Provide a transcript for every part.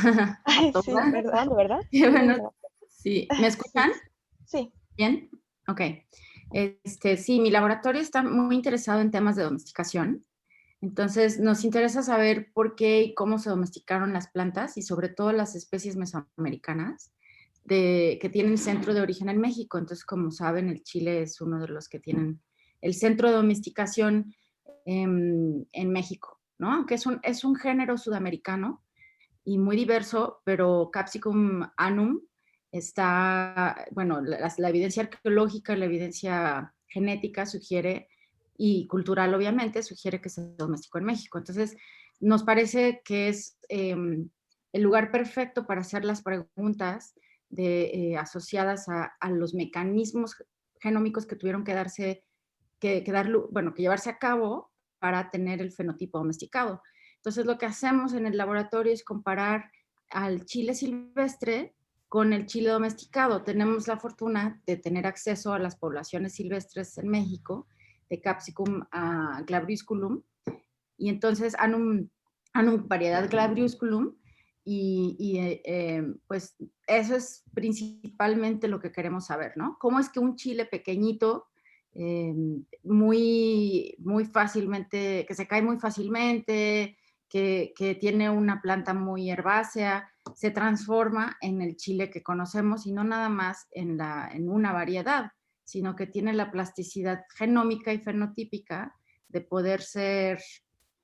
a Ay, sí, todas. perdón, ¿de verdad? Qué Sí, bueno. de verdad. Sí, ¿me Sí, escuchan? sí. ¿Bien? Ok. Sí, mi laboratorio está muy interesado en temas de domesticación. Entonces, nos interesa saber por qué y cómo se domesticaron las plantas y sobre todo las especies mesoamericanas que tienen centro de origen en México. Entonces, como saben, el chile es uno de los que tienen el centro de domesticación en México, ¿no? Aunque es un género sudamericano y muy diverso, pero Capsicum annum está, bueno, la evidencia arqueológica, la evidencia genética sugiere, y cultural obviamente, sugiere que se domesticó en México. Entonces, nos parece que es el lugar perfecto para hacer las preguntas asociadas a los mecanismos genómicos que tuvieron que darse, bueno, que llevarse a cabo para tener el fenotipo domesticado. Entonces, lo que hacemos en el laboratorio es comparar al chile silvestre con el chile domesticado. Tenemos la fortuna de tener acceso a las poblaciones silvestres en México, de Capsicum glabrusculum, y entonces Annum variedad glabrusculum, pues eso es principalmente lo que queremos saber, ¿no? ¿Cómo es que un chile pequeñito, eh, muy fácilmente, que se cae muy fácilmente, que tiene una planta muy herbácea, se transforma en el chile que conocemos y no nada más en una variedad, sino que tiene la plasticidad genómica y fenotípica de poder ser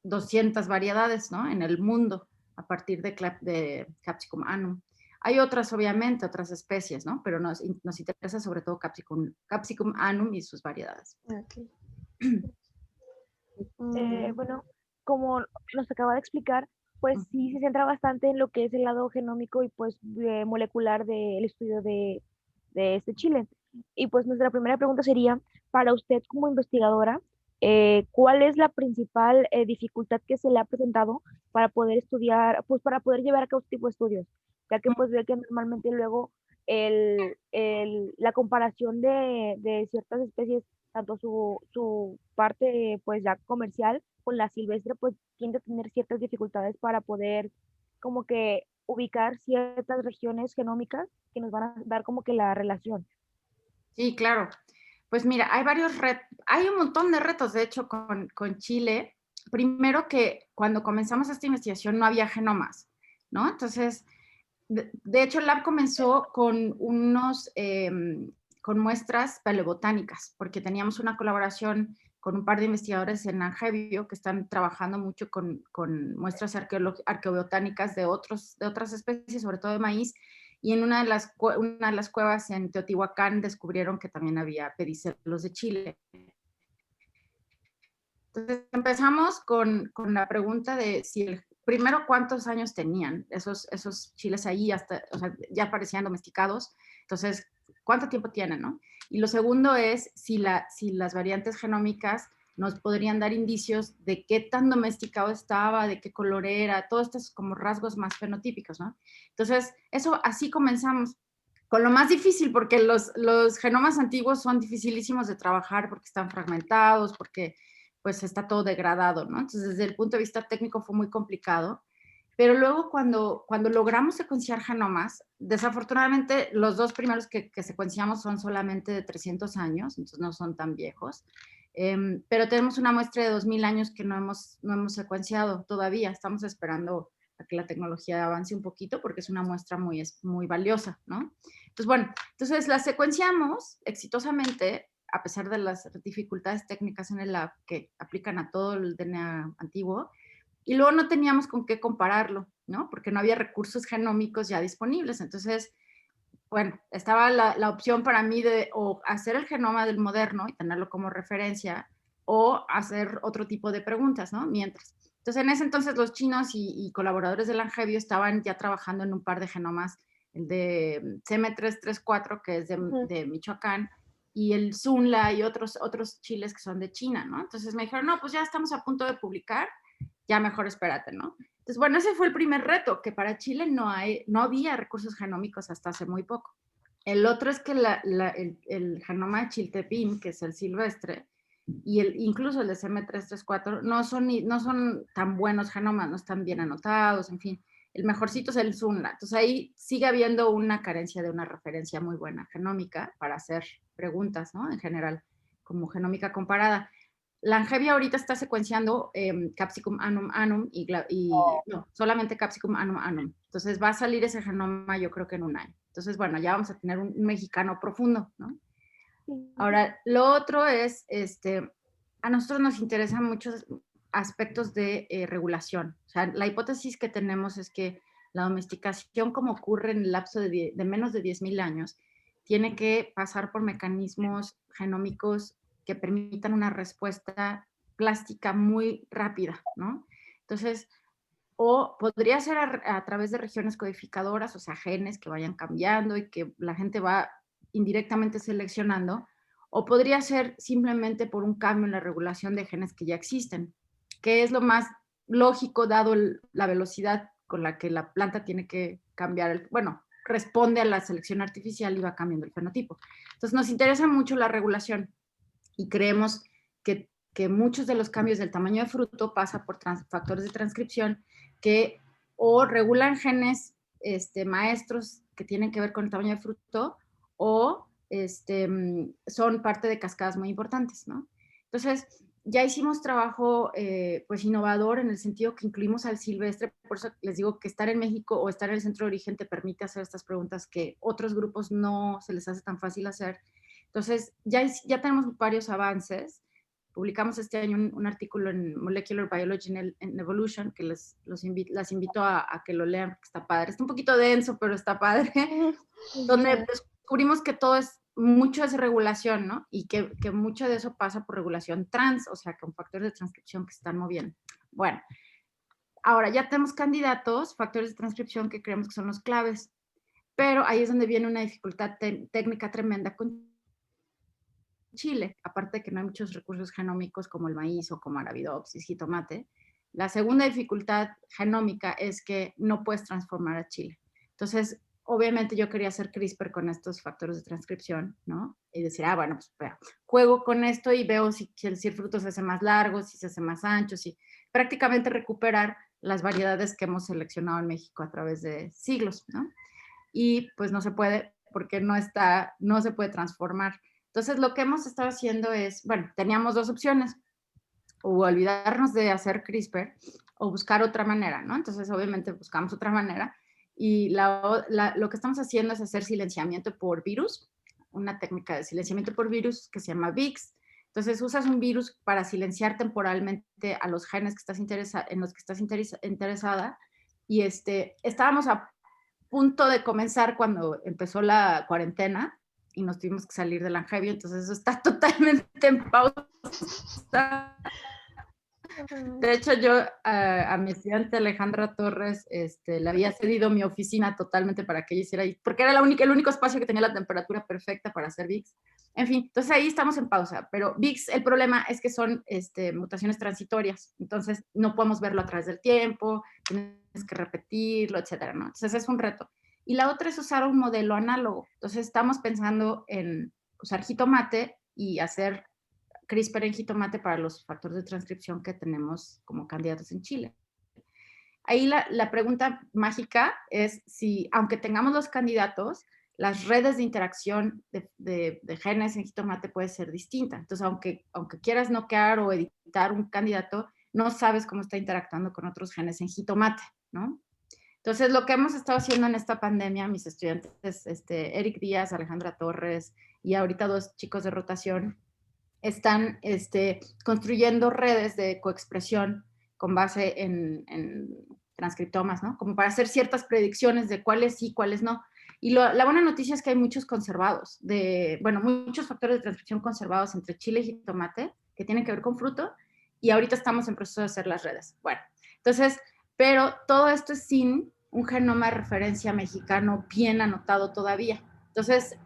200 variedades, ¿no? En el mundo a partir de Capsicum annum. Hay otras, obviamente, otras especies, ¿no? Pero nos interesa sobre todo Capsicum annum y sus variedades. Ok. Bueno, como nos acaba de explicar, pues sí se centra bastante en lo que es el lado genómico y pues molecular del estudio de este chile. Y pues nuestra primera pregunta sería, para usted como investigadora, ¿cuál es la principal dificultad que se le ha presentado para poder estudiar, pues para poder llevar a cabo este tipo de estudios? Ya que pues ve que normalmente luego la comparación de ciertas especies tanto su parte pues ya comercial con la silvestre pues tiende a tener ciertas dificultades para poder como que ubicar ciertas regiones genómicas que nos van a dar como que la relación. Sí, claro. Pues mira, hay varios retos, hay un montón de retos, de hecho, con Chile. Primero que cuando comenzamos esta investigación no había genomas, ¿no? Entonces, de hecho, el lab comenzó con muestras paleobotánicas, porque teníamos una colaboración con un par de investigadores en Angevio que están trabajando mucho con muestras arqueobotánicas de otras especies, sobre todo de maíz, y en una de las cuevas en Teotihuacán descubrieron que también había pedicelos de Chile. Entonces empezamos con la pregunta de si primero cuántos años tenían esos chiles ahí, hasta, o sea, ya parecían domesticados, entonces cuánto tiempo tienen, ¿no? Y lo segundo es si las variantes genómicas nos podrían dar indicios de qué tan domesticado estaba, de qué color era, todos estos como rasgos más fenotípicos, ¿no? Entonces, eso así comenzamos. Con lo más difícil, porque los genomas antiguos son dificilísimos de trabajar porque están fragmentados, porque pues está todo degradado, ¿no? Entonces, desde el punto de vista técnico fue muy complicado. Pero luego cuando logramos secuenciar genomas, desafortunadamente los dos primeros que secuenciamos son solamente de 300 años, entonces no son tan viejos, pero tenemos una muestra de 2000 años que no hemos secuenciado todavía, estamos esperando a que la tecnología avance un poquito porque es una muestra muy valiosa, ¿no? Entonces, bueno, entonces la secuenciamos exitosamente a pesar de las dificultades técnicas en el lab que aplican a todo el DNA antiguo, y luego no teníamos con qué compararlo, ¿no? Porque no había recursos genómicos ya disponibles. Entonces, bueno, estaba la opción para mí de o hacer el genoma del moderno y tenerlo como referencia, o hacer otro tipo de preguntas, ¿no? Mientras. Entonces, en ese entonces los chinos y colaboradores del Angevio estaban ya trabajando en un par de genomas, el de CM334, que es de Michoacán, y el Zunla y otros chiles que son de China, ¿no? Entonces me dijeron, no, pues ya estamos a punto de publicar, ya mejor espérate, ¿no? Entonces, bueno, ese fue el primer reto, que para Chile no había recursos genómicos hasta hace muy poco. El otro es que el genoma de Chiltepín, que es el silvestre, y incluso el de CM334, no son tan buenos genomas, no están bien anotados, en fin. el mejorcito es el Zunla. Entonces ahí sigue habiendo una carencia de una referencia muy buena genómica para hacer preguntas, ¿no? En general, como genómica comparada. Langevia ahorita está secuenciando Capsicum annum annum no, solamente Capsicum annum annum. Entonces va a salir ese genoma yo creo que en un año. Entonces, bueno, ya vamos a tener un mexicano profundo, ¿no? Ahora, lo otro es, a nosotros nos interesan muchos aspectos de regulación. O sea, la hipótesis que tenemos es que la domesticación, como ocurre en el lapso de menos de 10.000 años, tiene que pasar por mecanismos genómicos que permitan una respuesta plástica muy rápida, ¿no? Entonces, o podría ser a través de regiones codificadoras, o sea, genes que vayan cambiando y que la gente va indirectamente seleccionando, o podría ser simplemente por un cambio en la regulación de genes que ya existen, que es lo más lógico dado la velocidad con la que la planta tiene que cambiar, bueno, responde a la selección artificial y va cambiando el fenotipo. Entonces nos interesa mucho la regulación y creemos que muchos de los cambios del tamaño de fruto pasa por factores de transcripción que o regulan genes maestros que tienen que ver con el tamaño de fruto o son parte de cascadas muy importantes, ¿no? Entonces, ya hicimos trabajo pues innovador en el sentido que incluimos al silvestre, por eso les digo que estar en México o estar en el centro de origen te permite hacer estas preguntas que otros grupos no se les hace tan fácil hacer. Entonces, ya tenemos varios avances. Publicamos este año un artículo en Molecular Biology en Evolution, que las invito a que lo lean, porque está padre. Está un poquito denso, pero está padre. Donde descubrimos que mucho es regulación, ¿no? Y que mucho de eso pasa por regulación trans, o sea, con factores de transcripción que se están moviendo. Bueno, ahora ya tenemos candidatos, factores de transcripción que creemos que son los claves, pero ahí es donde viene una dificultad técnica tremenda con Chile, aparte de que no hay muchos recursos genómicos como el maíz o como Arabidopsis, jitomate. La segunda dificultad genómica es que no puedes transformar a chile. Entonces, obviamente yo quería hacer CRISPR con estos factores de transcripción, ¿no? Y decir, bueno, pues juego con esto y veo si el fruto se hace más largo, si se hace más ancho, si prácticamente recuperar las variedades que hemos seleccionado en México a través de siglos, ¿no? Y pues no se puede porque no se puede transformar. Entonces, lo que hemos estado haciendo es, bueno, teníamos dos opciones, o olvidarnos de hacer CRISPR o buscar otra manera, ¿no? Entonces, obviamente, buscamos otra manera y lo que estamos haciendo es hacer silenciamiento por virus, una técnica de silenciamiento por virus que se llama VIX. Entonces, usas un virus para silenciar temporalmente a los genes que en los que estás interesada y estábamos a punto de comenzar cuando empezó la cuarentena y nos tuvimos que salir de Langevia, entonces eso está totalmente en pausa. De hecho, yo a mi estudiante Alejandra Torres le había cedido mi oficina totalmente para que ella hiciera ahí, porque era el único espacio que tenía la temperatura perfecta para hacer VIX. En fin, entonces ahí estamos en pausa, pero VIX, el problema es que son mutaciones transitorias, entonces no podemos verlo a través del tiempo, tienes que repetirlo, etcétera, ¿no? Entonces es un reto. Y la otra es usar un modelo análogo. Entonces estamos pensando en usar jitomate y hacer CRISPR en jitomate para los factores de transcripción que tenemos como candidatos en Chile. Ahí la pregunta mágica es si, aunque tengamos los candidatos, las redes de interacción de genes en jitomate puede ser distinta. Entonces, aunque quieras noquear o editar un candidato, no sabes cómo está interactuando con otros genes en jitomate, ¿no? Entonces, lo que hemos estado haciendo en esta pandemia, mis estudiantes, Eric Díaz, Alejandra Torres y ahorita dos chicos de rotación, están construyendo redes de coexpresión con base en transcriptomas, ¿no? Como para hacer ciertas predicciones de cuáles sí, cuáles no. Y la buena noticia es que hay muchos conservados, muchos factores de transcripción conservados entre chile y jitomate que tienen que ver con fruto, y ahorita estamos en proceso de hacer las redes. Bueno, entonces, pero todo esto es sin un genoma de referencia mexicano bien anotado todavía. Entonces,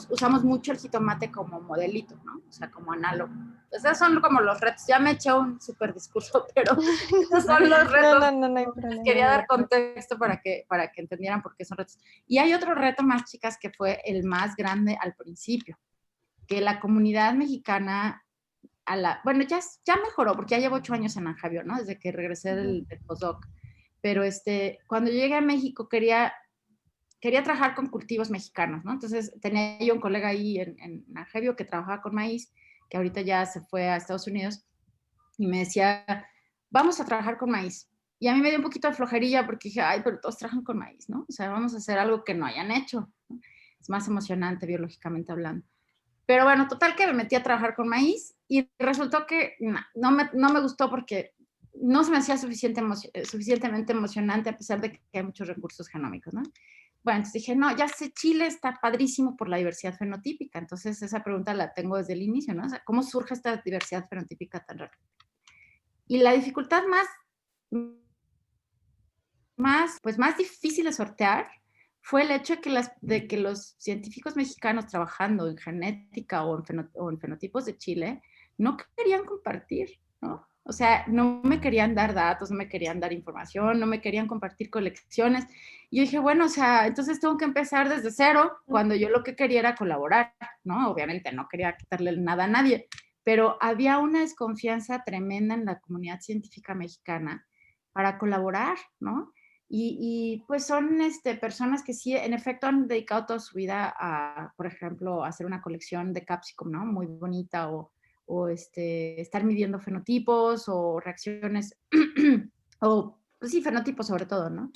usamos mucho el jitomate como modelito, ¿no? O sea, como análogo. Entonces, esos son como los retos. Ya me eché un súper discurso, pero esos son los retos. No hay problema. Les quería dar contexto para que entendieran por qué son retos. Y hay otro reto más, chicas, que fue el más grande al principio, que la comunidad mexicana, bueno, ya mejoró, porque ya llevo 8 años en Langevia, ¿no? Desde que regresé del postdoc. pero cuando llegué a México quería trabajar con cultivos mexicanos, ¿no? Entonces tenía yo un colega ahí en Argevio que trabajaba con maíz, que ahorita ya se fue a Estados Unidos, y me decía, vamos a trabajar con maíz. Y a mí me dio un poquito de flojerilla porque dije, ay, pero todos trabajan con maíz, ¿no? O sea, vamos a hacer algo que no hayan hecho, ¿no? Es más emocionante biológicamente hablando. Pero bueno, total que me metí a trabajar con maíz y resultó que no me gustó porque no se me hacía suficientemente emocionante a pesar de que hay muchos recursos genómicos, ¿no? Bueno, entonces dije, no, ya sé, Chile está padrísimo por la diversidad fenotípica. Entonces esa pregunta la tengo desde el inicio, ¿no? O sea, ¿cómo surge esta diversidad fenotípica tan rápida? Y la dificultad más difícil de sortear fue el hecho de que los científicos mexicanos trabajando en genética o en fenotipos de Chile no querían compartir, ¿no? O sea, no me querían dar datos, no me querían dar información, no me querían compartir colecciones. Y yo dije, bueno, o sea, entonces tengo que empezar desde cero cuando yo lo que quería era colaborar, ¿no? Obviamente no quería quitarle nada a nadie, pero había una desconfianza tremenda en la comunidad científica mexicana para colaborar, ¿no? Y pues son personas que sí, en efecto, han dedicado toda su vida a, por ejemplo, hacer una colección de Capsicum, ¿no? Muy bonita, o estar midiendo fenotipos o reacciones, o pues sí, fenotipos sobre todo, ¿no?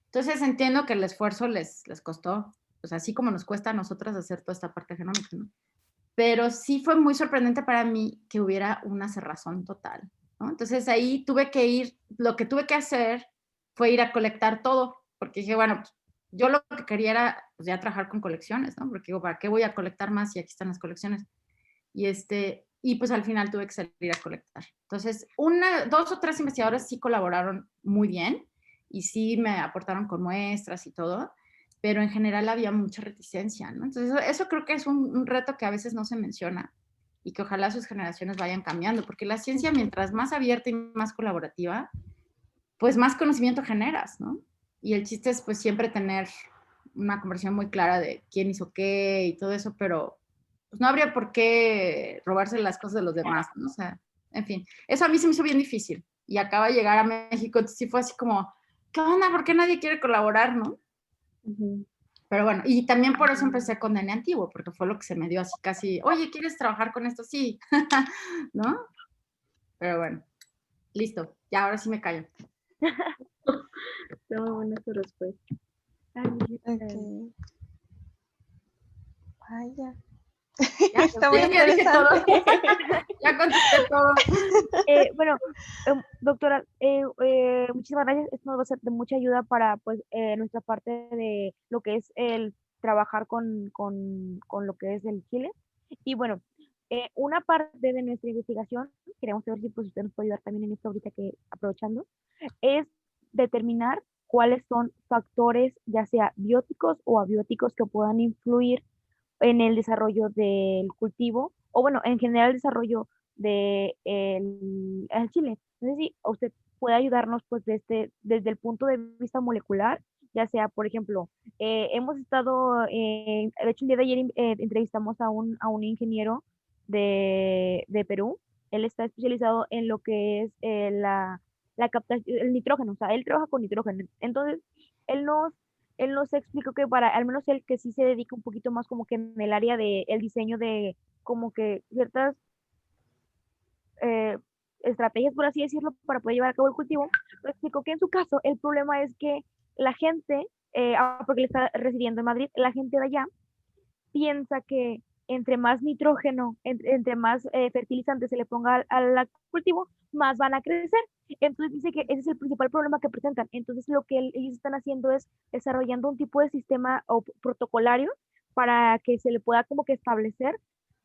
Entonces entiendo que el esfuerzo les costó, pues así como nos cuesta a nosotras hacer toda esta parte genómica, ¿no? Pero sí fue muy sorprendente para mí que hubiera una cerrazón total, ¿no? Entonces ahí lo que tuve que hacer fue ir a colectar todo, porque dije, bueno, pues, yo lo que quería era pues, ya trabajar con colecciones, ¿no? Porque digo, ¿para qué voy a colectar más si aquí están las colecciones? Y pues al final tuve que salir a colectar. Entonces, dos o tres investigadores sí colaboraron muy bien y sí me aportaron con muestras y todo, pero en general había mucha reticencia, ¿no? Entonces, eso creo que es un reto que a veces no se menciona y que ojalá sus generaciones vayan cambiando, porque la ciencia, mientras más abierta y más colaborativa, pues más conocimiento generas, ¿no? Y el chiste es pues siempre tener una conversación muy clara de quién hizo qué y todo eso, pero pues no habría por qué robarse las cosas de los demás, ¿no? O sea, en fin, eso a mí se me hizo bien difícil. Y acaba de llegar a México, entonces sí fue así como, ¿qué onda? ¿Por qué nadie quiere colaborar, no? Pero bueno, y también por eso empecé con DNA Antiguo, porque fue lo que se me dio así casi, oye, ¿quieres trabajar con esto? Sí, ¿no? Pero bueno, listo, ya ahora sí me callo. Está muy buena su respuesta. Ok. Vaya. Ya, Está muy ya dije todo. interesante. Ya contesté todo. Bueno, doctora, muchísimas gracias. Esto nos va a ser de mucha ayuda para pues nuestra parte de lo que es el trabajar con lo que es el Chile. Y bueno, una parte de nuestra investigación, queremos saber si pues, usted nos puede ayudar también en esto ahorita que aprovechando, es determinar cuáles son factores, ya sea bióticos o abióticos, que puedan influir en el desarrollo del cultivo, o bueno, en general el desarrollo de el chile. No sé si usted puede ayudarnos pues desde el punto de vista molecular, ya sea, por ejemplo, hemos estado, de hecho el día de ayer entrevistamos a un ingeniero de Perú. Él está especializado en lo que es la captación, el nitrógeno, o sea, él trabaja con nitrógeno. Entonces, él nos él nos explicó que para, al menos él que sí se dedica un poquito más como que en el área de el diseño de como que ciertas eh, estrategias, por así decirlo, para poder llevar a cabo el cultivo, nos explicó que en su caso el problema es que la gente, porque él está residiendo en Madrid, la gente de allá piensa que entre más nitrógeno, entre más fertilizante se le ponga al cultivo, más van a crecer. Entonces dice que ese es el principal problema que presentan. Entonces lo que ellos están haciendo es desarrollando un tipo de sistema o protocolario para que se le pueda como que establecer,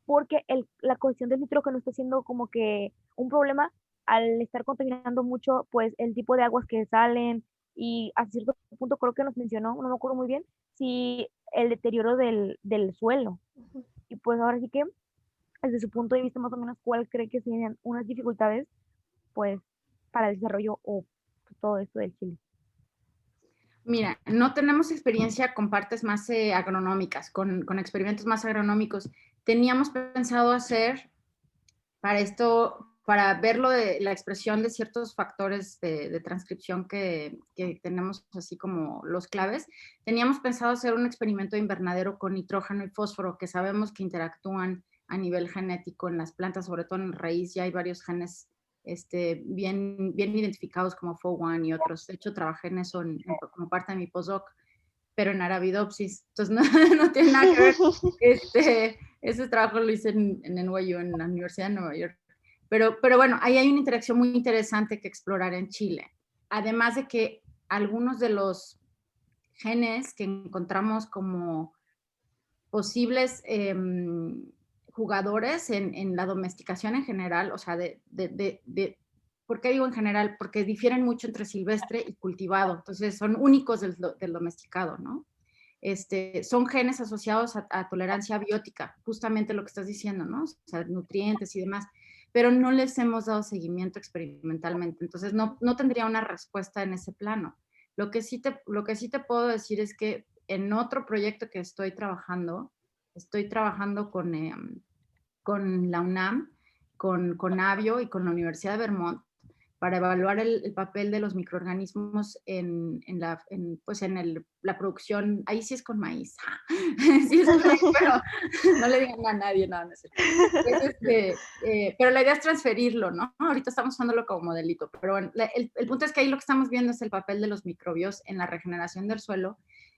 porque la cuestión del nitrógeno está siendo como que un problema al estar contaminando mucho pues el tipo de aguas que salen, y a cierto punto creo que nos mencionó, no me acuerdo muy bien, si el deterioro del suelo. Y pues ahora sí que, desde su punto de vista más o menos, ¿cuál cree que serían unas dificultades pues para el desarrollo o todo esto del Chile? Mira, no tenemos experiencia con partes más agronómicas, con experimentos más agronómicos. Teníamos pensado hacer para esto, para ver la expresión de ciertos factores de transcripción que tenemos, así como los claves, teníamos pensado hacer un experimento de invernadero con nitrógeno y fósforo, que sabemos que interactúan a nivel genético en las plantas, sobre todo en raíz. Ya hay varios genes bien identificados como FO1 y otros. De hecho, trabajé en eso como parte de mi postdoc, pero en Arabidopsis. Entonces, no tiene nada que ver. Ese trabajo lo hice en NYU, en la Universidad de Nueva York. Pero bueno, ahí hay una interacción muy interesante que explorar en Chile. Además de que algunos de los genes que encontramos como posibles jugadores en la domesticación en general, o sea, ¿por qué digo en general? Porque difieren mucho entre silvestre y cultivado, entonces son únicos del domesticado, ¿no? Son genes asociados a tolerancia biótica, justamente lo que estás diciendo, ¿no? O sea, nutrientes y demás, pero no les hemos dado seguimiento experimentalmente, entonces no tendría una respuesta en ese plano. Lo que sí te puedo decir es que en otro proyecto que estoy trabajando con la UNAM, con Avio y con la Universidad de Vermont, para evaluar el papel de los microorganismos en la producción. Ahí sí es con maíz. Sí es con maíz, pero no le digan a nadie, no es pero la idea es transferirlo, ¿no? Ahorita estamos usándolo como modelito, pero bueno, el punto es que ahí lo que estamos viendo es el papel de los microbios en la regeneración del suelo.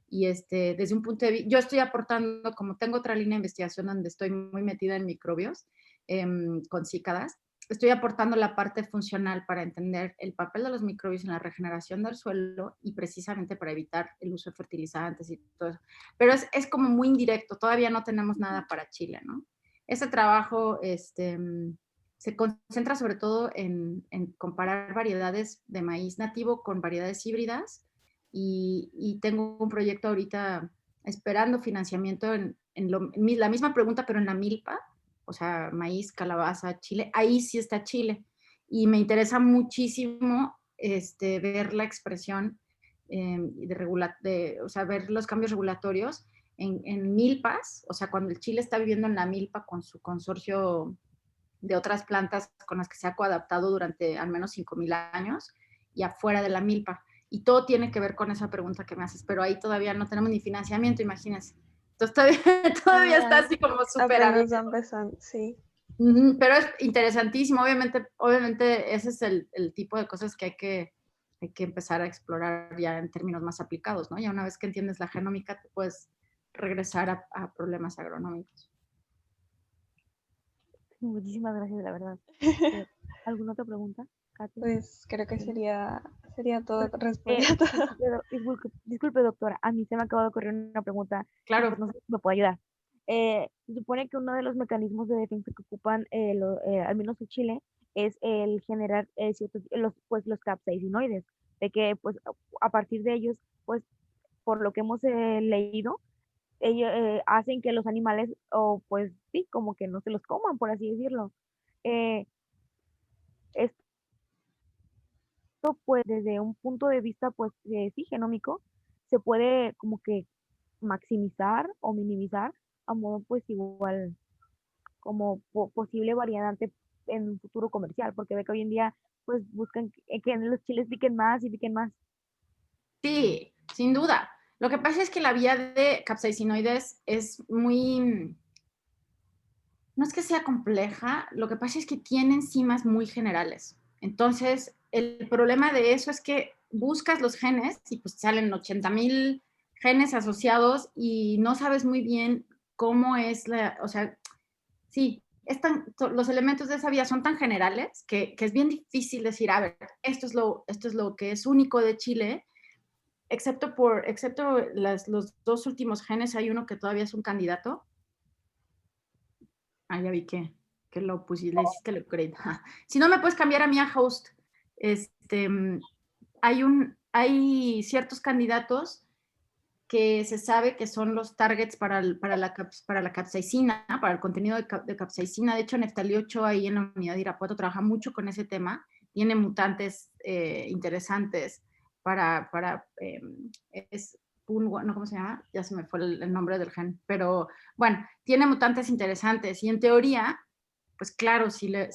Y desde un punto de vista, yo estoy aportando, como tengo otra línea de investigación donde estoy muy metida en microbios, con cícadas, estoy aportando la parte funcional para entender el papel de los microbios en la regeneración del suelo y precisamente para evitar el uso de fertilizantes y todo eso. Pero es como muy indirecto, todavía no tenemos nada para Chile, ¿no? Ese trabajo se concentra sobre todo en comparar variedades de maíz nativo con variedades híbridas y tengo un proyecto ahorita esperando financiamiento en la misma pregunta, pero en la milpa, o sea, maíz, calabaza, chile, ahí sí está Chile. Y me interesa muchísimo ver la expresión o sea, ver los cambios regulatorios en milpas, o sea, cuando el chile está viviendo en la milpa con su consorcio de otras plantas con las que se ha coadaptado durante al menos 5,000 años y afuera de la milpa. Y todo tiene que ver con esa pregunta que me haces, pero ahí todavía no tenemos ni financiamiento, imagínense. Entonces todavía está así como súper apenas va empezando, sí. Pero es interesantísimo, obviamente ese es el tipo de cosas que hay que empezar a explorar ya en términos más aplicados, ¿no? Ya una vez que entiendes la genómica, te puedes regresar a problemas agronómicos. Muchísimas gracias, la verdad. ¿Alguna otra pregunta, Katia? Pues creo que sería todo, Disculpe, respondía todo. disculpe, doctora, a mí se me acaba de ocurrir una pregunta y Claro. pues no sé si me puede ayudar. Se supone que uno de los mecanismos de defensa que ocupan, al menos en Chile, es el generar los capsaicinoides, de que pues a partir de ellos, pues por lo que hemos leído, ellos hacen que los animales, o pues sí, como que no se los coman, por así decirlo. Eh, esto pues desde un punto de vista pues sí, genómico, se puede como que maximizar o minimizar a modo pues igual como posible variante en un futuro comercial, porque ve que hoy en día pues buscan que los chiles piquen más y piquen más. Sí, sin duda. Lo que pasa es que la vía de capsaicinoides es muy, no es que sea compleja, lo que pasa es que tiene enzimas muy generales. Entonces, el problema de eso es que buscas los genes y pues salen 80,000 genes asociados y no sabes muy bien cómo es o sea, sí, los elementos de esa vía son tan generales que es bien difícil decir, a ver, esto es lo que es único de Chile, excepto los dos últimos genes, hay uno que todavía es un candidato. Ah, ya vi que lo pusiste, le hiciste el upgrade. Si no, me puedes cambiar a mí a host. Hay ciertos candidatos que se sabe que son los targets para la capsaicina, para el contenido de capsaicina. De hecho, Neftalí Ochoa ahí en la unidad de Irapuato trabaja mucho con ese tema. Tiene mutantes interesantes no, ¿cómo se llama? Ya se me fue el nombre del gen. Pero bueno, tiene mutantes interesantes y en teoría pues claro, si le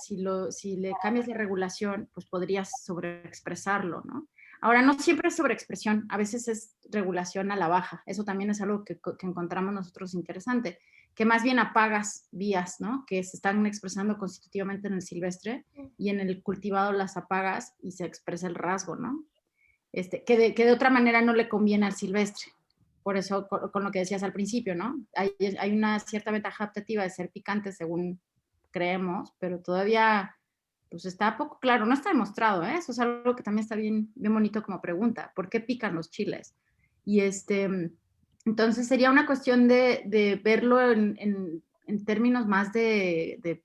cambias la regulación, pues podrías sobreexpresarlo, ¿no? Ahora, no siempre es sobreexpresión, a veces es regulación a la baja. Eso también es algo que encontramos nosotros interesante, que más bien apagas vías, ¿no? Que se están expresando constitutivamente en el silvestre y en el cultivado las apagas y se expresa el rasgo, ¿no? Que de otra manera no le conviene al silvestre. Por eso, con lo que decías al principio, ¿no? Hay una cierta ventaja adaptativa de ser picante, según creemos, pero todavía pues está poco claro, no está demostrado, ¿eh? Eso es algo que también está bien, bien bonito como pregunta, ¿por qué pican los chiles? Y entonces sería una cuestión de verlo en términos más de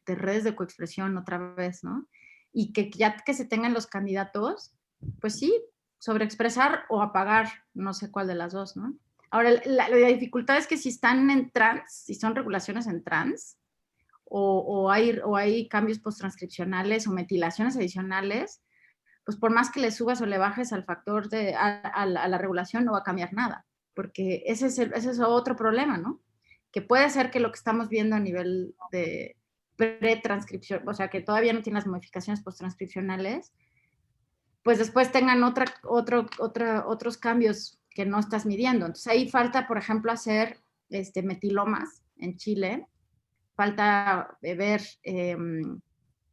redes de coexpresión otra vez, ¿no? Y que ya que se tengan los candidatos, pues sí, sobreexpresar o apagar, no sé cuál de las dos, ¿no? Ahora, la dificultad es que si están en trans, si son regulaciones en trans, o hay cambios posttranscripcionales o metilaciones adicionales, pues por más que le subas o le bajes al factor a la regulación, no va a cambiar nada, porque ese es otro problema, ¿no? Que puede ser que lo que estamos viendo a nivel de pretranscripción, o sea, que todavía no tiene las modificaciones posttranscripcionales, pues después tengan otros cambios que no estás midiendo. Entonces ahí falta, por ejemplo, hacer metilomas en Chile, falta ver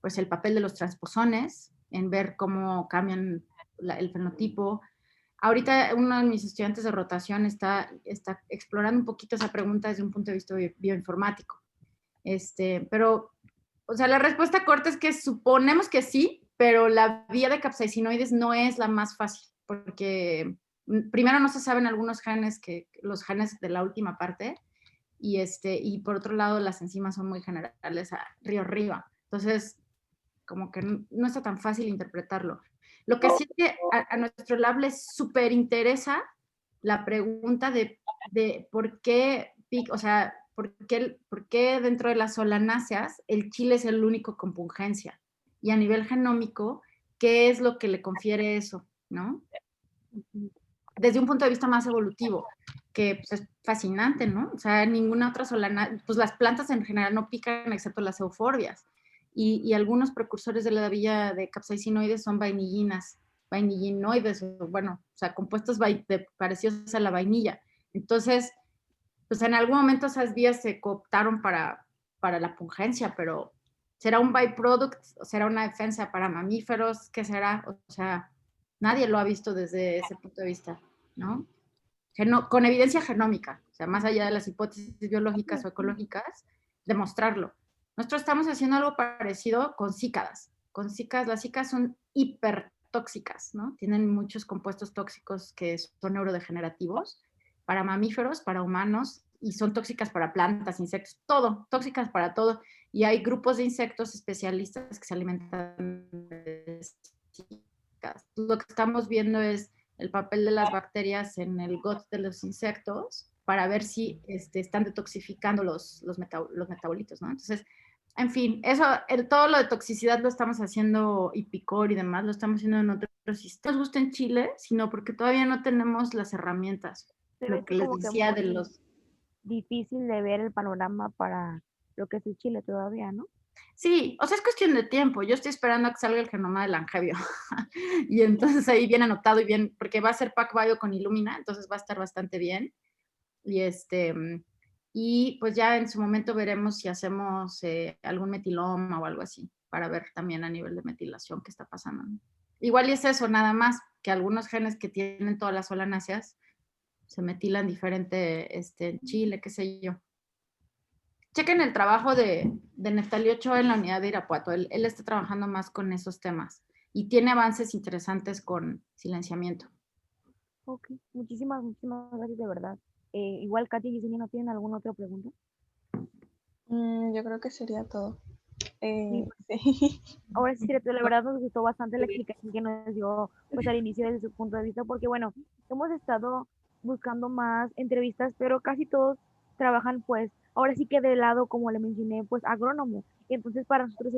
pues el papel de los transposones, en ver cómo cambian el fenotipo. Ahorita uno de mis estudiantes de rotación está explorando un poquito esa pregunta desde un punto de vista bioinformático. Pero, o sea, la respuesta corta es que suponemos que sí, pero la vía de capsaicinoides no es la más fácil, porque primero no se saben algunos genes, los genes de la última parte, y por otro lado las enzimas son muy generales río arriba. Entonces, como que no está tan fácil interpretarlo. Lo que sí es que a nuestro lab les súper interesa la pregunta de por qué, o sea, por qué dentro de las solanáceas el chile es el único con pungencia. Y a nivel genómico, ¿qué es lo que le confiere eso, no? Desde un punto de vista más evolutivo, que pues, es fascinante, ¿no? O sea, ninguna otra solana, pues las plantas en general no pican excepto las euforbias. Y algunos precursores de la vía de capsaicinoides son vainillinoides, bueno, o sea, compuestos parecidos a la vainilla. Entonces, pues en algún momento esas vías se cooptaron para la pungencia, pero ¿será un byproduct? ¿Será una defensa para mamíferos? ¿Qué será? O sea, nadie lo ha visto desde ese punto de vista, ¿no? Con evidencia genómica, o sea, más allá de las hipótesis biológicas o ecológicas, demostrarlo. Nosotros estamos haciendo algo parecido con cícadas. Las cícadas son hipertóxicas, ¿no? Tienen muchos compuestos tóxicos que son neurodegenerativos para mamíferos, para humanos, y son tóxicas para plantas, insectos, todo, tóxicas para todo. Y hay grupos de insectos especialistas que se alimentan de cícadas. Lo que estamos viendo es el papel de las bacterias en el gut de los insectos para ver si están detoxificando los metabolitos, ¿no? Entonces, en fin, todo lo de toxicidad lo estamos haciendo, y picor y demás, lo estamos haciendo en otros sistemas. No nos gusta en Chile, sino porque todavía no tenemos las herramientas. Lo que les decía de los... Difícil de ver el panorama para lo que es el Chile todavía, ¿no? Sí, o sea, es cuestión de tiempo. Yo estoy esperando a que salga el genoma del Langevio. Y entonces ahí bien anotado y bien, porque va a ser PacBio con Illumina, entonces va a estar bastante bien. Y pues ya en su momento veremos si hacemos algún metiloma o algo así, para ver también a nivel de metilación qué está pasando, ¿no? Igual y es eso, nada más, que algunos genes que tienen todas las solanáceas se metilan diferente en Chile, qué sé yo. Chequen el trabajo de Neftalí Ochoa en la unidad de Irapuato. Él está trabajando más con esos temas y tiene avances interesantes con silenciamiento. Ok, muchísimas gracias de verdad. Igual Katy y Yesenia, ¿no tienen alguna otra pregunta? Yo creo que sería todo. Sí. Sí. Ahora sí, la verdad nos gustó bastante la explicación que nos dio pues al inicio desde su punto de vista, porque bueno, hemos estado buscando más entrevistas, pero casi todos trabajan pues, ahora sí que de lado, como le mencioné, pues agrónomo. Y entonces para nosotros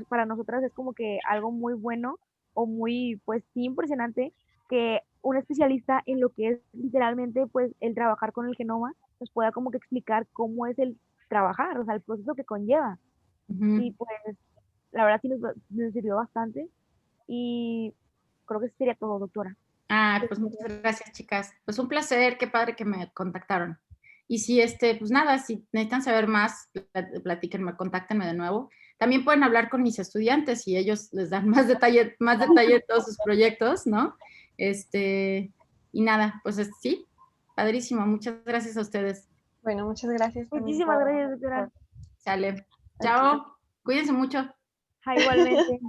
para nosotras es como que algo muy bueno o muy pues sí impresionante que un especialista en lo que es literalmente pues el trabajar con el genoma nos pueda como que explicar cómo es el trabajar, o sea, el proceso que conlleva. Ujú. Y pues la verdad sí nos sirvió bastante y creo que eso sería todo, doctora. Ah, pues muchas gracias, chicas. Pues un placer, qué padre que me contactaron. Y si pues nada, si necesitan saber más, platíquenme, contáctenme de nuevo. También pueden hablar con mis estudiantes y ellos les dan más detalle de todos sus proyectos, ¿no? Y nada, pues sí, padrísimo. Muchas gracias a ustedes. Bueno, muchas gracias también Muchísimas gracias, doctora. por Sale. aquí. Chao. Cuídense mucho. Igualmente.